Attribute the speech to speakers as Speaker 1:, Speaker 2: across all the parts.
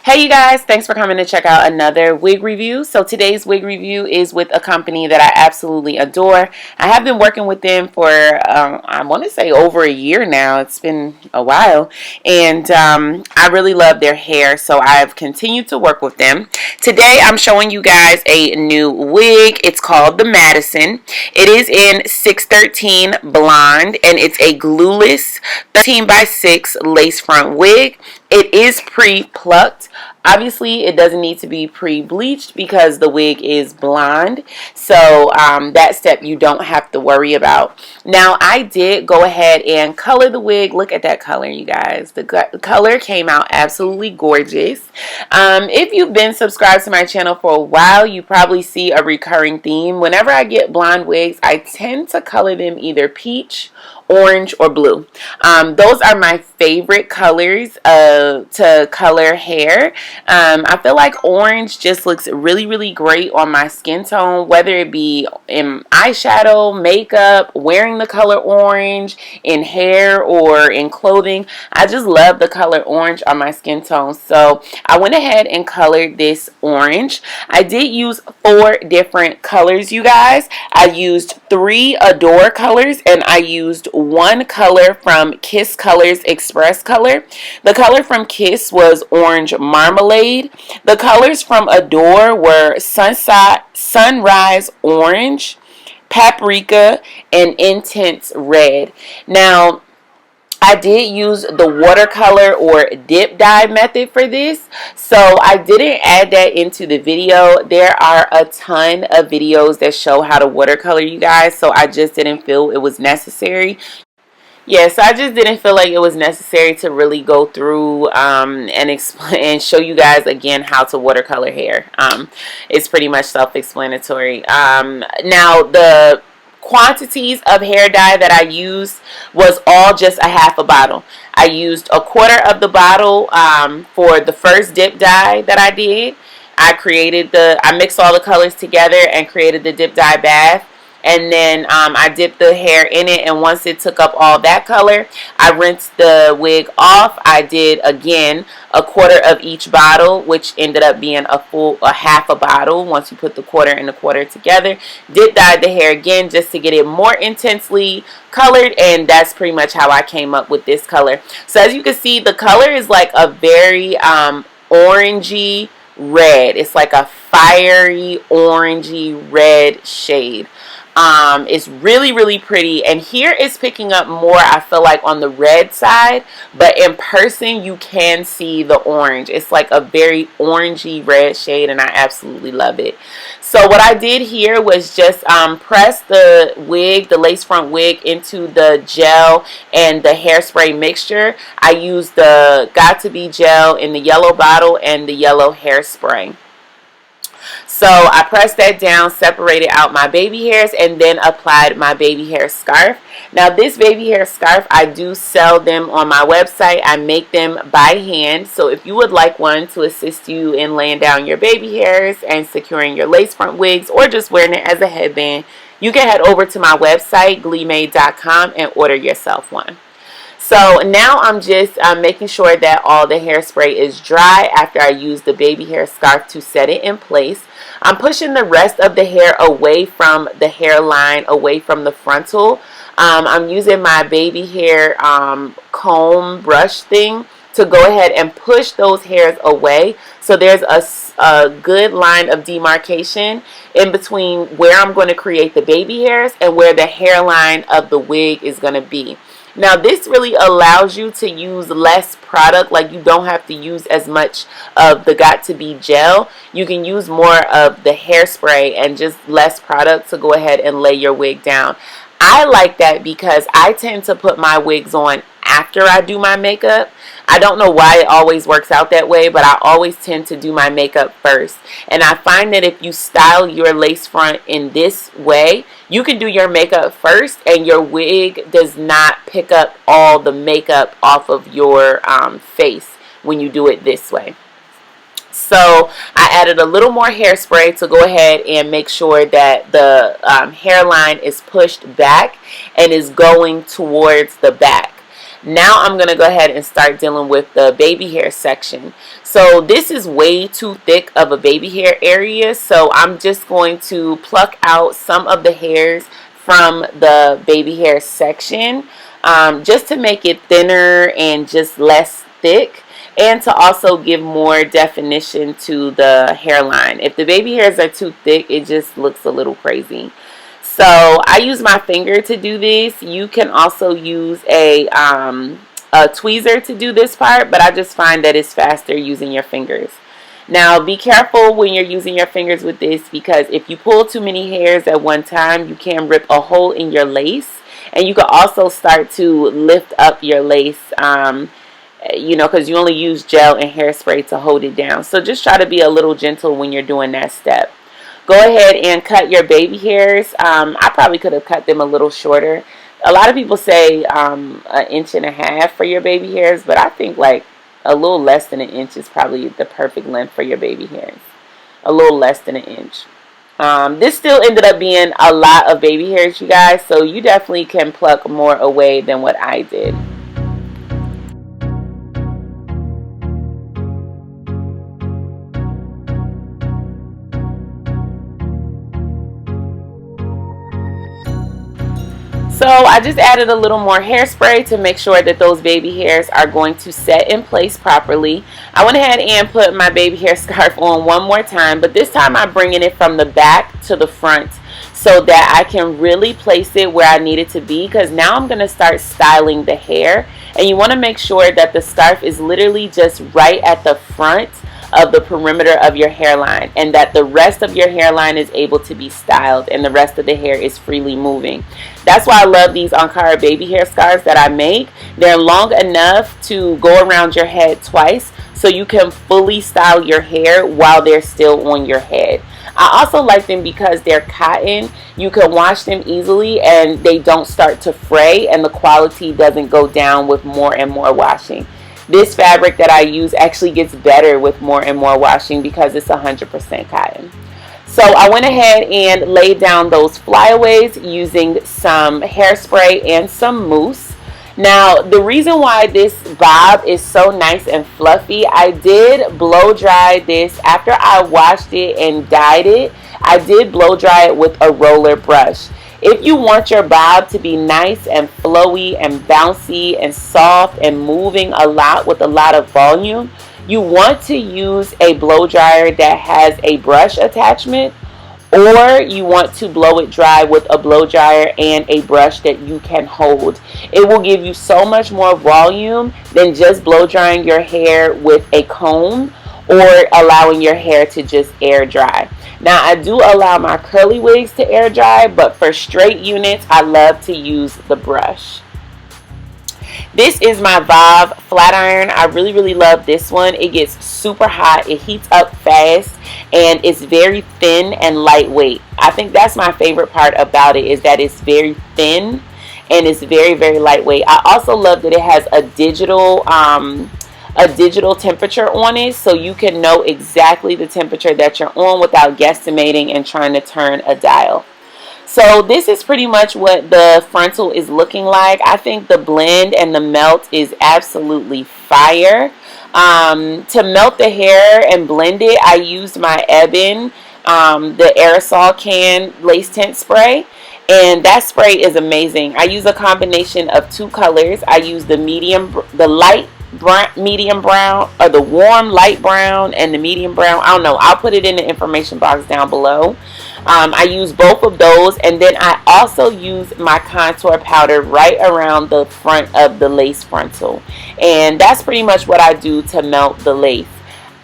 Speaker 1: Hey you guys, thanks for coming to check out another wig review. So today's wig review is with a company that I absolutely adore. I have been working with them for, I want to say over a year now. It's been a while. And I really love their hair, so I've continued to work with them. Today I'm showing you guys a new wig. It's called the Madison. It is in 613 blonde, and it's a glueless 13 by 6 lace front wig. It is pre-plucked. Obviously, it doesn't need to be pre-bleached because the wig is blonde. So that step you don't have to worry about. Now, I did go ahead and color the wig. Look at that color, you guys. The color came out absolutely gorgeous. If you've been subscribed to my channel for a while, you probably see a recurring theme. Whenever I get blonde wigs, I tend to color them either peach, orange, or blue. Those are my favorite colors to color hair. I feel like orange just looks really great on my skin tone, whether it be in eyeshadow, makeup, wearing the color orange, in hair, or in clothing. I just love the color orange on my skin tone. So I went ahead and colored this orange. I did use 4 different colors, you guys. I used 3 Adore colors, and I used 1 color from Kiss Colors Express color. The color from Kiss was orange marmalade. The colors from Adore were sunrise orange, paprika, and intense red. Now, I did use the watercolor or dip dye method for this, so I didn't add that into the video. There are a ton of videos that show how to watercolor, you guys, so I just didn't feel it was necessary. Yeah, so I just didn't feel like it was necessary to really go through and explain and show you guys again how to watercolor hair. It's pretty much self-explanatory. Now, the quantities of hair dye that I used was all just a half a bottle. I used a quarter of the bottle for the first dip dye that I did. I mixed all the colors together and created the dip dye bath. And then I dipped the hair in it, and once it took up all that color, I rinsed the wig off. I did, again, a quarter of each bottle, which ended up being a half a bottle once you put the quarter and the quarter together. Dip dyed the hair again just to get it more intensely colored, and that's pretty much how I came up with this color. So as you can see, the color is like a very orangey red. It's like a fiery orangey red shade. It's really pretty, and here it's picking up more, I feel like, on the red side, but in person you can see the orange. It's like a very orangey red shade, and I absolutely love it. So what I did here was just press the wig, the lace front wig, into the gel and the hairspray mixture. I used the Got To Be gel in the yellow bottle and the yellow hairspray. So I pressed that down, separated out my baby hairs, and then applied my baby hair scarf. Now this baby hair scarf, I do sell them on my website. I make them by hand. So if you would like one to assist you in laying down your baby hairs and securing your lace front wigs, or just wearing it as a headband, you can head over to my website, gleemade.com, and order yourself one. So now I'm just making sure that all the hairspray is dry after I use the baby hair scarf to set it in place. I'm pushing the rest of the hair away from the hairline, away from the frontal. I'm using my baby hair comb brush thing to go ahead and push those hairs away. So there's a good line of demarcation in between where I'm going to create the baby hairs and where the hairline of the wig is going to be. Now this really allows you to use less product. Like, you don't have to use as much of the Got To Be gel. You can use more of the hairspray and just less product to go ahead and lay your wig down. I like that because I tend to put my wigs on after I do my makeup. I don't know why it always works out that way, but I always tend to do my makeup first. And I find that if you style your lace front in this way, you can do your makeup first, and your wig does not pick up all the makeup off of your face when you do it this way. So I added a little more hairspray to go ahead and make sure that the hairline is pushed back and is going towards the back. Now I'm going to go ahead and start dealing with the baby hair section. So this is way too thick of a baby hair area, so I'm just going to pluck out some of the hairs from the baby hair section, just to make it thinner and just less thick, and to also give more definition to the hairline. If the baby hairs are too thick, it just looks a little crazy. So I use my finger to do this. You can also use a tweezer to do this part, but I just find that it's faster using your fingers. Now be careful when you're using your fingers with this, because if you pull too many hairs at one time, you can rip a hole in your lace, and you can also start to lift up your lace, because you only use gel and hairspray to hold it down. So just try to be a little gentle when you're doing that step. Go ahead and cut your baby hairs. I probably could have cut them a little shorter. A lot of people say 1.5 inches for your baby hairs, but I think like a little less than 1 inch is probably the perfect length for your baby hairs. A little less than 1 inch. This still ended up being a lot of baby hairs, you guys, so you definitely can pluck more away than what I did. So I just added a little more hairspray to make sure that those baby hairs are going to set in place properly. I went ahead and put my baby hair scarf on one more time, but this time I'm bringing it from the back to the front so that I can really place it where I need it to be, because now I'm going to start styling the hair, and you want to make sure that the scarf is literally just right at the front of the perimeter of your hairline, and that the rest of your hairline is able to be styled and the rest of the hair is freely moving. That's why I love these Ankara baby hair scarves that I make. They're long enough to go around your head twice, so you can fully style your hair while they're still on your head. I also like them because they're cotton. You can wash them easily and they don't start to fray, and the quality doesn't go down with more and more washing. This fabric that I use actually gets better with more and more washing because it's 100% cotton. So I went ahead and laid down those flyaways using some hairspray and some mousse. Now, the reason why this bob is so nice and fluffy, I did blow dry this after I washed it and dyed it. I did blow dry it with a roller brush. If you want your bob to be nice and flowy and bouncy and soft and moving a lot with a lot of volume, you want to use a blow dryer that has a brush attachment, or you want to blow it dry with a blow dryer and a brush that you can hold. It will give you so much more volume than just blow drying your hair with a comb or allowing your hair to just air dry. Now, I do allow my curly wigs to air dry, but for straight units, I love to use the brush. This is my Vav flat iron. I really love this one. It gets super hot, it heats up fast, and it's very thin and lightweight. I think that's my favorite part about it, is that it's very thin and it's very lightweight. I also love that it has a digital temperature on it, so you can know exactly the temperature that you're on without guesstimating and trying to turn a dial. So this is pretty much what the frontal is looking like. I think the blend and the melt is absolutely fire. To melt the hair and blend it, I used my Ebin, the aerosol can lace tint spray. And that spray is amazing. I use a combination of 2 colors. I use the light medium brown, or the warm light brown, and the medium brown. I don't know, I'll put it in the information box down below. I use both of those, and then I also use my contour powder right around the front of the lace frontal, and that's pretty much what I do to melt the lace.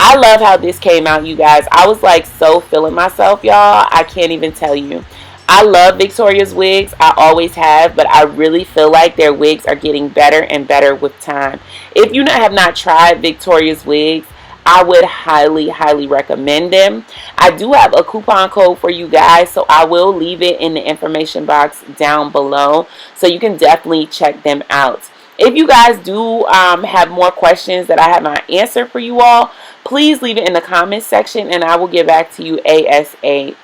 Speaker 1: I love how this came out, you guys. I was like so feeling myself, y'all. I can't even tell you. I love Victoria's wigs. I always have, but I really feel like their wigs are getting better and better with time. If you have not tried Victoria's wigs, I would highly recommend them. I do have a coupon code for you guys, so I will leave it in the information box down below, so you can definitely check them out. If you guys do have more questions that I have not answered for you all, please leave it in the comments section and I will get back to you ASAP.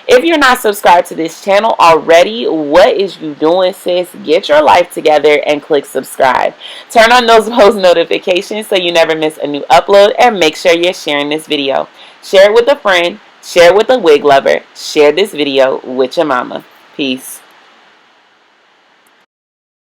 Speaker 1: If you're not subscribed to this channel already, what is you doing, sis? Get your life together and click subscribe. Turn on those post notifications so you never miss a new upload, and make sure you're sharing this video. Share it with a friend, share it with a wig lover, share this video with your mama. Peace.